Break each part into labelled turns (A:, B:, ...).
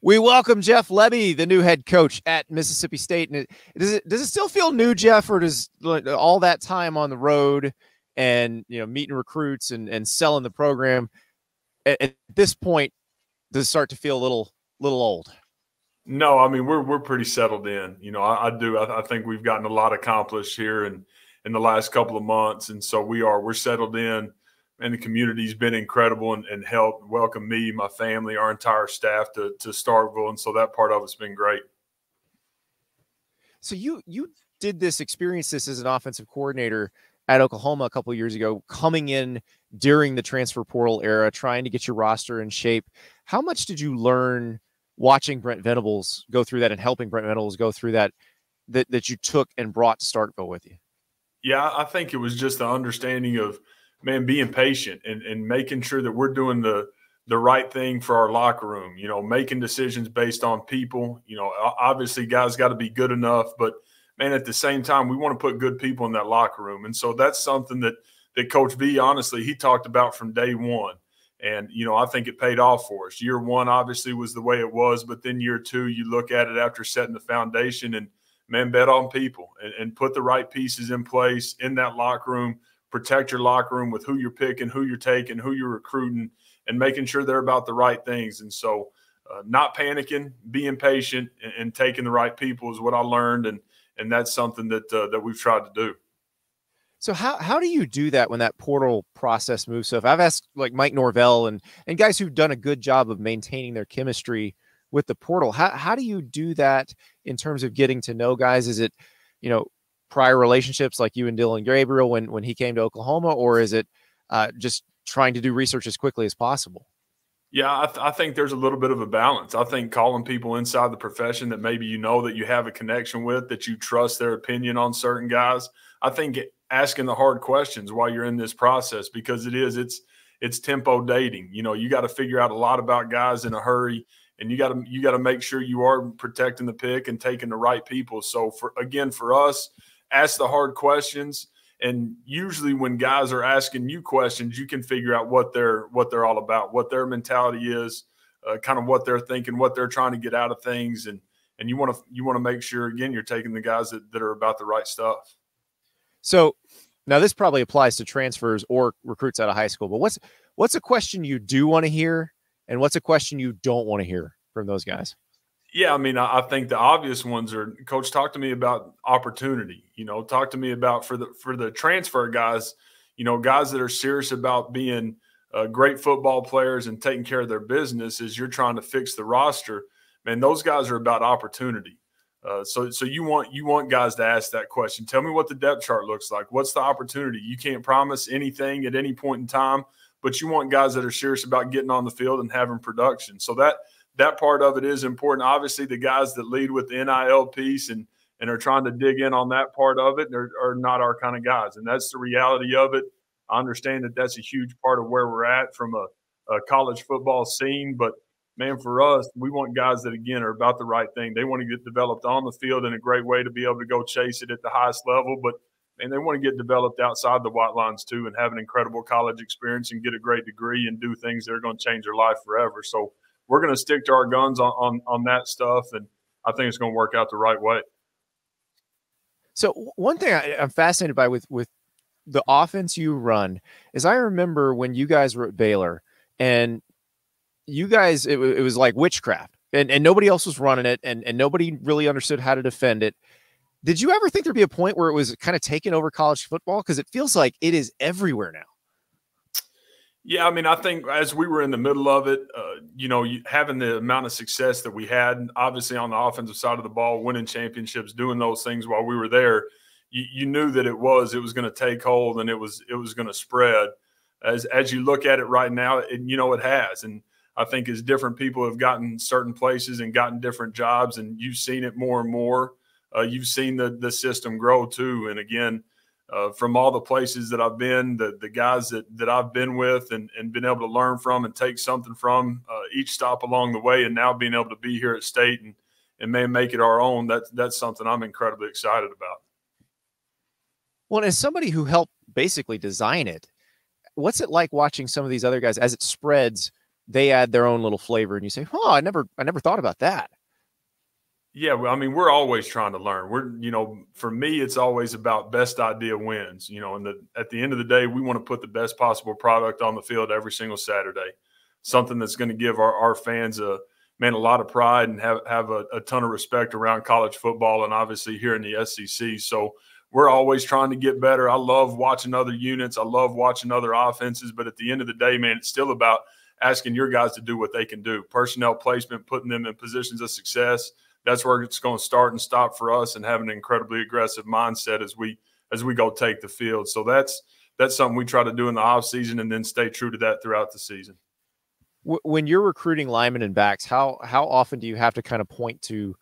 A: We welcome Jeff Lebby, the new head coach at Mississippi State. And does it still feel new, Jeff, or does all that time on the road and meeting recruits and selling the program at this point does it start to feel a little old?
B: No, I mean we're pretty settled in. I think we've gotten a lot accomplished here in the last couple of months, and so we're settled in. And the community's been incredible and helped welcome me, my family, our entire staff to Starkville. And so that part of it's been great.
A: So you did experience this as an offensive coordinator at Oklahoma a couple of years ago, coming in during the transfer portal era, trying to get your roster in shape. How much did you learn watching Brent Venables go through that and helping Brent Venables go through that you took and brought to Starkville with you?
B: Yeah, I think it was just the understanding of, being patient and making sure that we're doing the right thing for our locker room, making decisions based on people. Obviously guys got to be good enough, but at the same time, we want to put good people in that locker room. And so that's something that Coach V, honestly, he talked about from day one. And, I think it paid off for us. Year one obviously was the way it was, but then year two, you look at it after setting the foundation and bet on people and put the right pieces in place in that locker room. Protect your locker room with who you're picking, who you're taking, who you're recruiting, and making sure they're about the right things. And so not panicking, being patient, and taking the right people is what I learned. And that's something that we've tried to do.
A: So how do you do that when that portal process moves? So if I've asked like Mike Norvell and guys who've done a good job of maintaining their chemistry with the portal, how do you do that in terms of getting to know guys? Is it, prior relationships like you and Dylan Gabriel when he came to Oklahoma, or is it just trying to do research as quickly as possible?
B: Yeah, I think there's a little bit of a balance. I think calling people inside the profession that maybe that you have a connection with, that you trust their opinion on certain guys. I think asking the hard questions while you're in this process, because it's tempo dating. You got to figure out a lot about guys in a hurry, and you got to make sure you are protecting the pick and taking the right people. So for us, ask the hard questions. And usually when guys are asking you questions, you can figure out what they're all about, what their mentality is, kind of what they're thinking, what they're trying to get out of things. And you want to make sure, again, you're taking the guys that are about the right stuff.
A: So now this probably applies to transfers or recruits out of high school, but what's a question you do want to hear and what's a question you don't want to hear from those guys?
B: Yeah, I think the obvious ones are, Coach, talk to me about opportunity. Talk to me about for the transfer guys, guys that are serious about being great football players and taking care of their business as you're trying to fix the roster. Man, those guys are about opportunity. So you want guys to ask that question. Tell me what the depth chart looks like. What's the opportunity? You can't promise anything at any point in time, but you want guys that are serious about getting on the field and having production. So that part of it is important. Obviously, the guys that lead with the NIL piece and are trying to dig in on that part of it are not our kind of guys. And that's the reality of it. I understand that that's a huge part of where we're at from a college football scene. But, man, for us, we want guys that, again, are about the right thing. They want to get developed on the field in a great way to be able to go chase it at the highest level. But, man, they want to get developed outside the white lines too and have an incredible college experience and get a great degree and do things that are going to change their life forever. So, we're going to stick to our guns on that stuff, and I think it's going to work out the right way.
A: So one thing I'm fascinated by with the offense you run is I remember when you guys were at Baylor and you guys, it was like witchcraft and nobody else was running it and nobody really understood how to defend it. Did you ever think there'd be a point where it was kind of taking over college football? Because it feels like it is everywhere now.
B: Yeah, I think as we were in the middle of it, having the amount of success that we had, obviously on the offensive side of the ball, winning championships, doing those things while we were there, you knew that it was going to take hold and it was going to spread. As you look at it right now, it has. And I think as different people have gotten certain places and gotten different jobs, and you've seen it more and more, you've seen the system grow too. And again, from all the places that I've been, the guys that I've been with and been able to learn from and take something from each stop along the way, and now being able to be here at State and make it our own, that's something I'm incredibly excited about.
A: Well, as somebody who helped basically design it, what's it like watching some of these other guys as it spreads they add their own little flavor, and you say, "Oh, I never thought about that."
B: Yeah, well, I mean, we're always trying to learn. For me, it's always about best idea wins. And at the end of the day, we want to put the best possible product on the field every single Saturday. Something that's going to give our fans a lot of pride and have a ton of respect around college football and obviously here in the SEC. So we're always trying to get better. I love watching other units. I love watching other offenses. But at the end of the day, man, it's still about asking your guys to do what they can do. Personnel placement, putting them in positions of success. That's where it's going to start and stop for us, and having an incredibly aggressive mindset as we go take the field. So that's something we try to do in the off season, and then stay true to that throughout the season.
A: When you're recruiting linemen and backs, how often do you have to kind of point to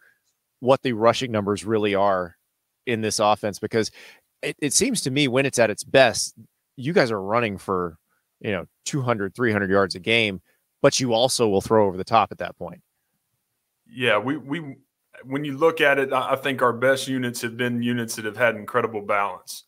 A: what the rushing numbers really are in this offense? Because it seems to me when it's at its best, you guys are running for 200, 300 yards a game, but you also will throw over the top at that point.
B: Yeah, we when you look at it, I think our best units have been units that have had incredible balance.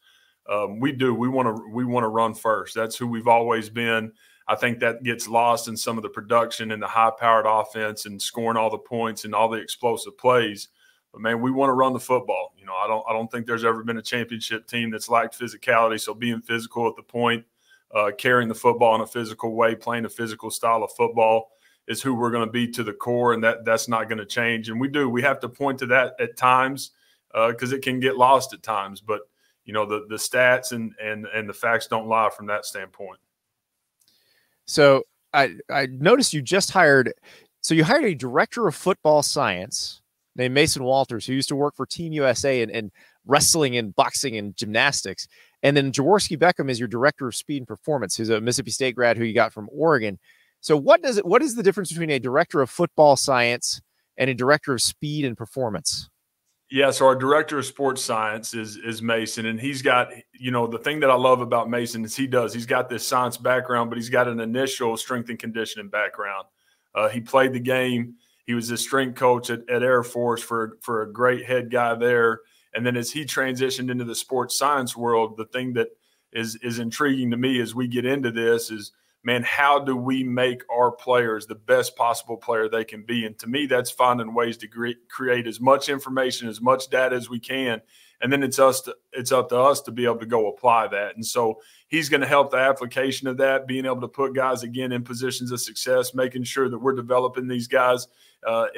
B: We want to run first. That's who we've always been. I think that gets lost in some of the production and the high-powered offense and scoring all the points and all the explosive plays. But man, we want to run the football. I don't think there's ever been a championship team that's lacked physicality. So being physical at the point, carrying the football in a physical way, playing a physical style of football is who we're going to be to the core, and that's not going to change. And we have to point to that at times because it can get lost at times. But the stats and the facts don't lie from that standpoint.
A: So I noticed you just hired. So you hired a director of football science named Mason Walters, who used to work for Team USA and wrestling and boxing and gymnastics. And then Jaworski Beckham is your director of speed and performance, who's a Mississippi State grad who you got from Oregon. So what is the difference between a director of football science and a director of speed and performance?
B: Yeah, so our director of sports science is Mason, and he's got, the thing that I love about Mason is he's got this science background, but he's got an initial strength and conditioning background. He played the game. He was a strength coach at Air Force for a great head guy there. And then as he transitioned into the sports science world, the thing that is intriguing to me as we get into this is, man, how do we make our players the best possible player they can be? And to me, that's finding ways to create as much information, as much data as we can. And then it's up to us to be able to go apply that. And so he's going to help the application of that, being able to put guys, again, in positions of success, making sure that we're developing these guys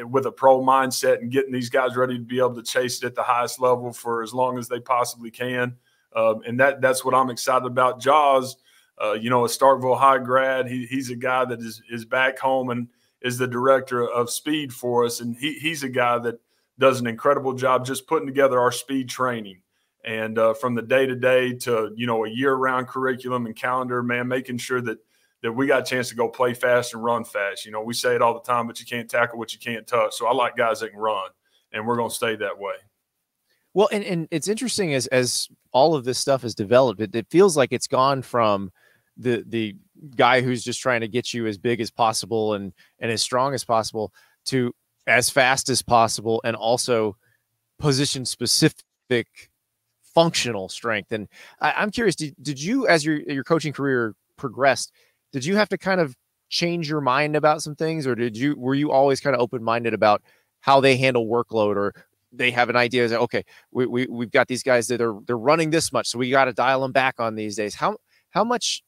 B: with a pro mindset and getting these guys ready to be able to chase it at the highest level for as long as they possibly can. And that's what I'm excited about. Jaws, a Starkville High grad. He's a guy that is back home and is the director of speed for us. And he's a guy that does an incredible job just putting together our speed training. And from the day-to-day to, a year-round curriculum and calendar, man, making sure that we got a chance to go play fast and run fast. We say it all the time, but you can't tackle what you can't touch. So I like guys that can run, and we're going to stay that way.
A: Well, and it's interesting as all of this stuff has developed, it feels like it's gone from the guy who's just trying to get you as big as possible and as strong as possible to as fast as possible and also position specific functional strength. And I'm curious, did you, as your coaching career progressed, did you have to kind of change your mind about some things, or were you always kind of open-minded about how they handle workload, or they have an idea that, okay, we've got these guys that they're running this much, so we got to dial them back on these days? How much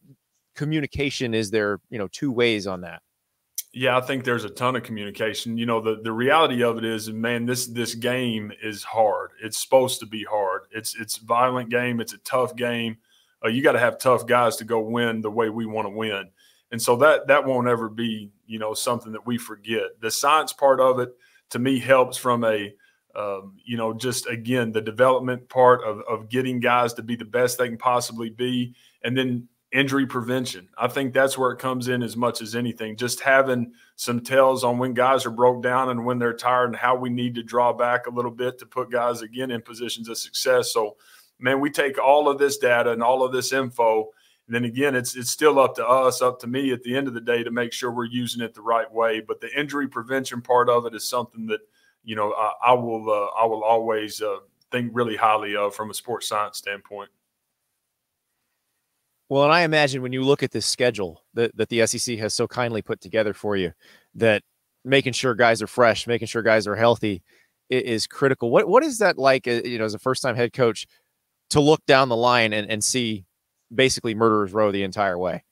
A: communication is there, two ways on that?
B: Yeah, I think there's a ton of communication. The reality of it is, man, this game is hard. It's supposed to be hard. It's a violent game. It's a tough game. You got to have tough guys to go win the way we want to win. And so that won't ever be, something that we forget. The science part of it, to me, helps from just, again, the development part of getting guys to be the best they can possibly be. And then injury prevention. I think that's where it comes in as much as anything. Just having some tells on when guys are broke down and when they're tired and how we need to draw back a little bit to put guys, again, in positions of success. So, man, we take all of this data and all of this info, and then, again, it's still up to us, up to me at the end of the day to make sure we're using it the right way. But the injury prevention part of it is something that, I will always think really highly of from a sports science standpoint.
A: Well, and I imagine when you look at this schedule that the SEC has so kindly put together for you, that making sure guys are fresh, making sure guys are healthy is critical. What is that like, as a first-time head coach, to look down the line and see basically murderer's row the entire way?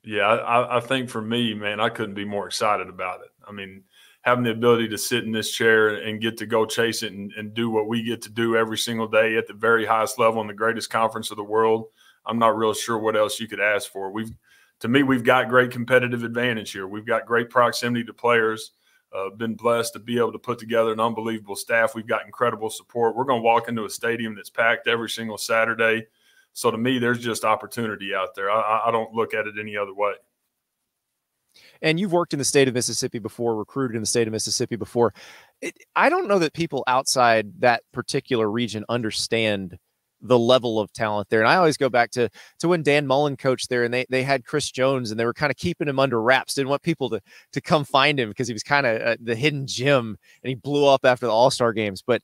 B: Yeah, I think for me, man, I couldn't be more excited about it. I mean, having the ability to sit in this chair and get to go chase it and do what we get to do every single day at the very highest level in the greatest conference of the world, I'm not real sure what else you could ask for. To me, we've got great competitive advantage here. We've got great proximity to players. Been blessed to be able to put together an unbelievable staff. We've got incredible support. We're going to walk into a stadium that's packed every single Saturday. So to me, there's just opportunity out there. I don't look at it any other way.
A: And you've worked in the state of Mississippi before, recruited in the state of Mississippi before. I don't know that people outside that particular region understand the level of talent there. And I always go back to when Dan Mullen coached there, and they had Chris Jones, and they were kind of keeping him under wraps. Didn't want people to come find him because he was kind of the hidden gem, and he blew up after the All-Star games. But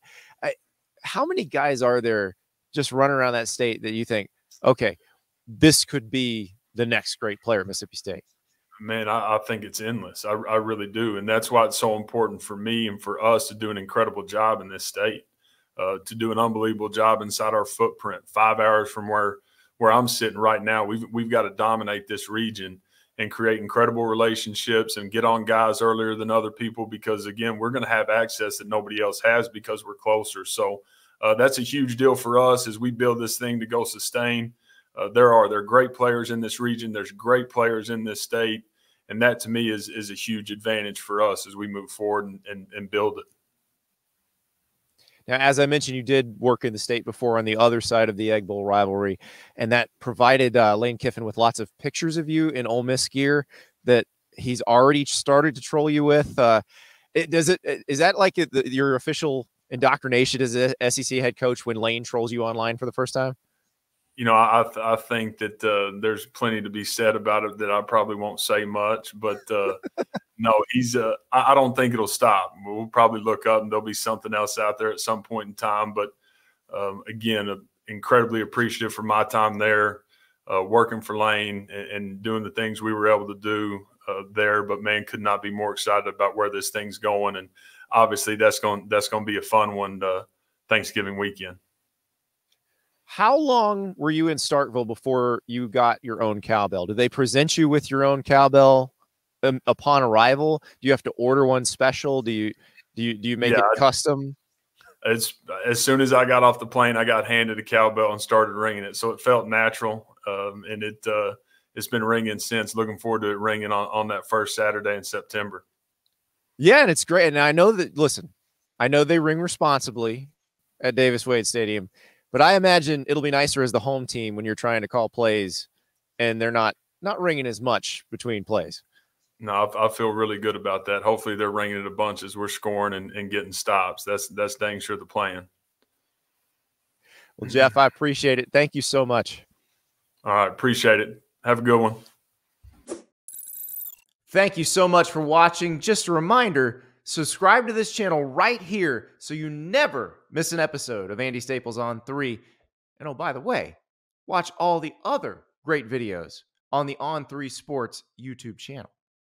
A: how many guys are there just running around that state that you think, okay, this could be the next great player at Mississippi State?
B: Man, I think it's endless. I really do. And that's why it's so important for me and for us to do an incredible job in this state, to do an unbelievable job inside our footprint. 5 hours from where I'm sitting right now, we've got to dominate this region and create incredible relationships and get on guys earlier than other people, because, again, we're going to have access that nobody else has because we're closer. So that's a huge deal for us as we build this thing to go sustain. There are great players in this region. There's great players in this state. And that, to me, is a huge advantage for us as we move forward and build it.
A: Now, as I mentioned, you did work in the state before on the other side of the Egg Bowl rivalry, and that provided Lane Kiffin with lots of pictures of you in Ole Miss gear that he's already started to troll you with. Is that like your official indoctrination as a SEC head coach when Lane trolls you online for the first time?
B: I think that there's plenty to be said about it that I probably won't say much, but no, I don't think it'll stop. We'll probably look up and there'll be something else out there at some point in time. But again, incredibly appreciative for my time there, working for Lane and doing the things we were able to do there. But man, could not be more excited about where this thing's going. And obviously that's going to be a fun one Thanksgiving weekend.
A: How long were you in Starkville before you got your own cowbell? Did they present you with your own cowbell upon arrival? Do you have to order one special? Do you make it custom?
B: As soon as I got off the plane, I got handed a cowbell and started ringing it. So it felt natural, and it's been ringing since. Looking forward to it ringing on that first Saturday in September.
A: Yeah, and it's great. And I know that. Listen, I know they ring responsibly at Davis Wade Stadium. But I imagine it'll be nicer as the home team when you're trying to call plays and they're not ringing as much between plays.
B: No, I feel really good about that. Hopefully they're ringing it a bunch as we're scoring and getting stops. That's dang sure the plan.
A: Well, Jeff, I appreciate it. Thank you so much.
B: All right. Appreciate it. Have a good one.
A: Thank you so much for watching. Just a reminder, subscribe to this channel right here so you never miss an episode of Andy Staples on 3. And oh, by the way, watch all the other great videos on the On3 Sports YouTube channel.